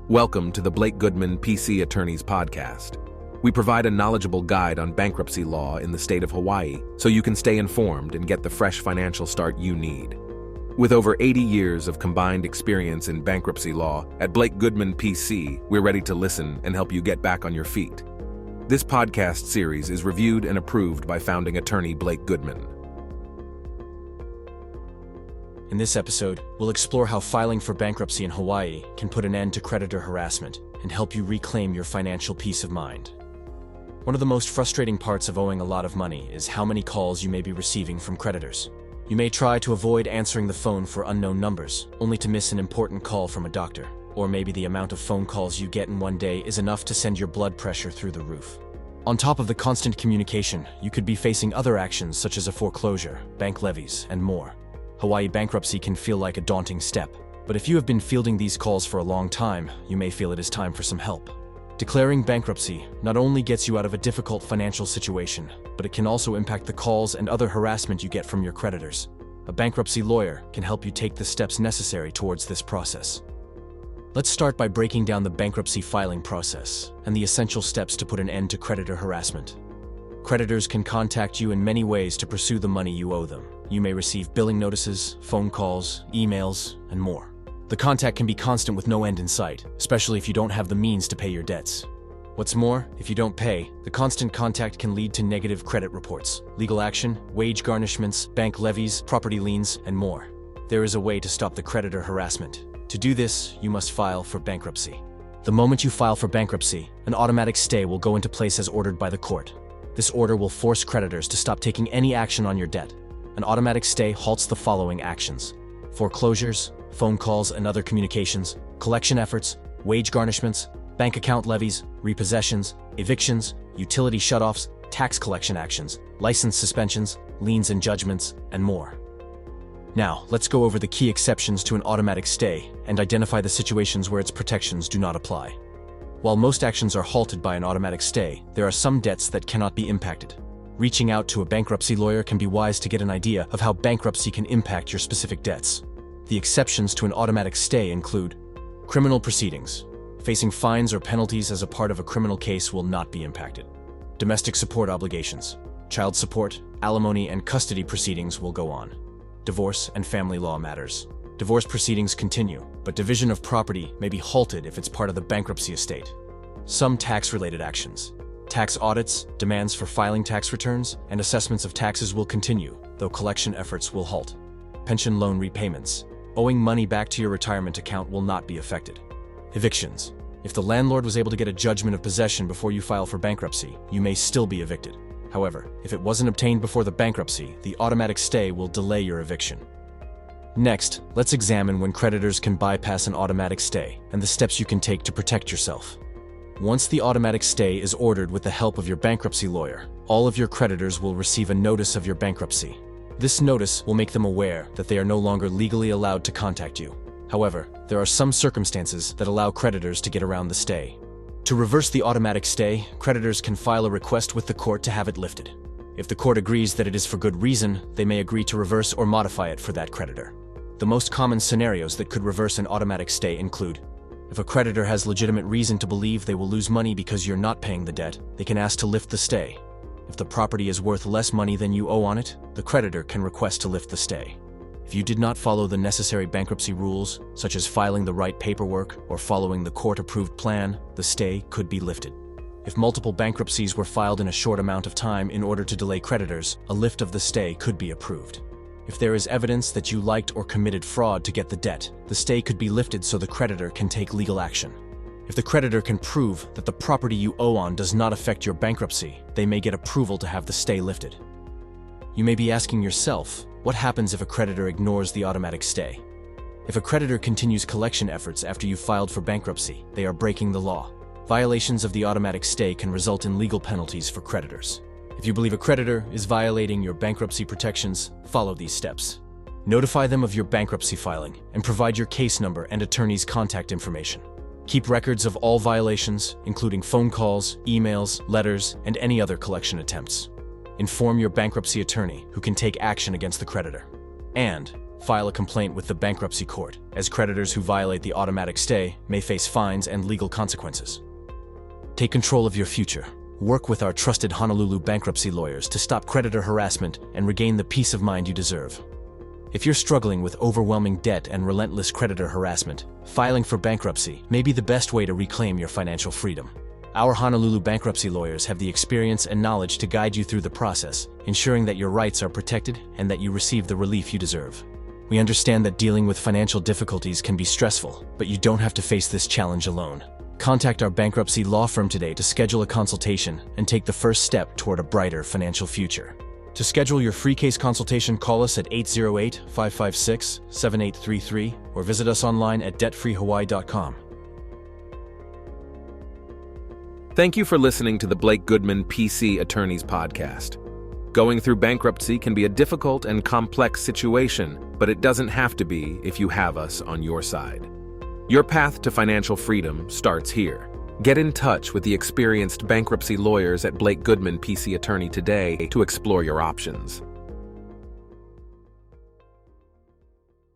Welcome to the Blake Goodman PC Attorneys Podcast. We provide a knowledgeable guide on bankruptcy law in the state of Hawaii so you can stay informed and get the fresh financial start you need. With over 80 years of combined experience in bankruptcy law, at Blake Goodman PC, we're ready to listen and help you get back on your feet. This podcast series is reviewed and approved by founding attorney Blake Goodman. In this episode, we'll explore how filing for bankruptcy in Hawaii can put an end to creditor harassment and help you reclaim your financial peace of mind. One of the most frustrating parts of owing a lot of money is how many calls you may be receiving from creditors. You may try to avoid answering the phone for unknown numbers, only to miss an important call from a doctor. Or maybe the amount of phone calls you get in one day is enough to send your blood pressure through the roof. On top of the constant communication, you could be facing other actions such as a foreclosure, bank levies, and more. Hawaii bankruptcy can feel like a daunting step, but if you have been fielding these calls for a long time, you may feel it is time for some help. Declaring bankruptcy not only gets you out of a difficult financial situation, but it can also impact the calls and other harassment you get from your creditors. A bankruptcy lawyer can help you take the steps necessary towards this process. Let's start by breaking down the bankruptcy filing process and the essential steps to put an end to creditor harassment. Creditors can contact you in many ways to pursue the money you owe them. You may receive billing notices, phone calls, emails, and more. The contact can be constant with no end in sight, especially if you don't have the means to pay your debts. What's more, if you don't pay, the constant contact can lead to negative credit reports, legal action, wage garnishments, bank levies, property liens, and more. There is a way to stop the creditor harassment. To do this, you must file for bankruptcy. The moment you file for bankruptcy, an automatic stay will go into place as ordered by the court. This order will force creditors to stop taking any action on your debt. An automatic stay halts the following actions: foreclosures, phone calls and other communications, collection efforts, wage garnishments, bank account levies, repossessions, evictions, utility shutoffs, tax collection actions, license suspensions, liens and judgments, and more. Now, let's go over the key exceptions to an automatic stay and identify the situations where its protections do not apply. While most actions are halted by an automatic stay, there are some debts that cannot be impacted. Reaching out to a bankruptcy lawyer can be wise to get an idea of how bankruptcy can impact your specific debts. The exceptions to an automatic stay include criminal proceedings. Facing fines or penalties as a part of a criminal case will not be impacted. Domestic support obligations. Child support, alimony, and custody proceedings will go on. Divorce and family law matters. Divorce proceedings continue, but division of property may be halted if it's part of the bankruptcy estate. Some tax-related actions. Tax audits, demands for filing tax returns, and assessments of taxes will continue, though collection efforts will halt. Pension loan repayments. Owing money back to your retirement account will not be affected. Evictions. If the landlord was able to get a judgment of possession before you file for bankruptcy, you may still be evicted. However, if it wasn't obtained before the bankruptcy, the automatic stay will delay your eviction. Next, let's examine when creditors can bypass an automatic stay and the steps you can take to protect yourself. Once the automatic stay is ordered with the help of your bankruptcy lawyer, all of your creditors will receive a notice of your bankruptcy. This notice will make them aware that they are no longer legally allowed to contact you. However, there are some circumstances that allow creditors to get around the stay. To reverse the automatic stay, creditors can file a request with the court to have it lifted. If the court agrees that it is for good reason, they may agree to reverse or modify it for that creditor. The most common scenarios that could reverse an automatic stay include: if a creditor has legitimate reason to believe they will lose money because you're not paying the debt, they can ask to lift the stay. If the property is worth less money than you owe on it, the creditor can request to lift the stay. If you did not follow the necessary bankruptcy rules, such as filing the right paperwork or following the court-approved plan, the stay could be lifted. If multiple bankruptcies were filed in a short amount of time in order to delay creditors, a lift of the stay could be approved. If there is evidence that you liked or committed fraud to get the debt, the stay could be lifted so the creditor can take legal action. If the creditor can prove that the property you owe on does not affect your bankruptcy, they may get approval to have the stay lifted. You may be asking yourself, what happens if a creditor ignores the automatic stay? If a creditor continues collection efforts after you filed for bankruptcy, they are breaking the law. Violations of the automatic stay can result in legal penalties for creditors. If you believe a creditor is violating your bankruptcy protections, follow these steps. Notify them of your bankruptcy filing and provide your case number and attorney's contact information. Keep records of all violations, including phone calls, emails, letters, and any other collection attempts. Inform your bankruptcy attorney, who can take action against the creditor. And file a complaint with the bankruptcy court, as creditors who violate the automatic stay may face fines and legal consequences. Take control of your future. Work with our trusted Honolulu bankruptcy lawyers to stop creditor harassment and regain the peace of mind you deserve. If you're struggling with overwhelming debt and relentless creditor harassment, filing for bankruptcy may be the best way to reclaim your financial freedom. Our Honolulu bankruptcy lawyers have the experience and knowledge to guide you through the process, ensuring that your rights are protected and that you receive the relief you deserve. We understand that dealing with financial difficulties can be stressful, but you don't have to face this challenge alone. Contact our bankruptcy law firm today to schedule a consultation and take the first step toward a brighter financial future. To schedule your free case consultation, call us at 808-556-7833 or visit us online at debtfreehawaii.com. Thank you for listening to the Blake Goodman PC Attorneys Podcast. Going through bankruptcy can be a difficult and complex situation, but it doesn't have to be if you have us on your side. Your path to financial freedom starts here. Get in touch with the experienced bankruptcy lawyers at Blake Goodman PC Attorney today to explore your options.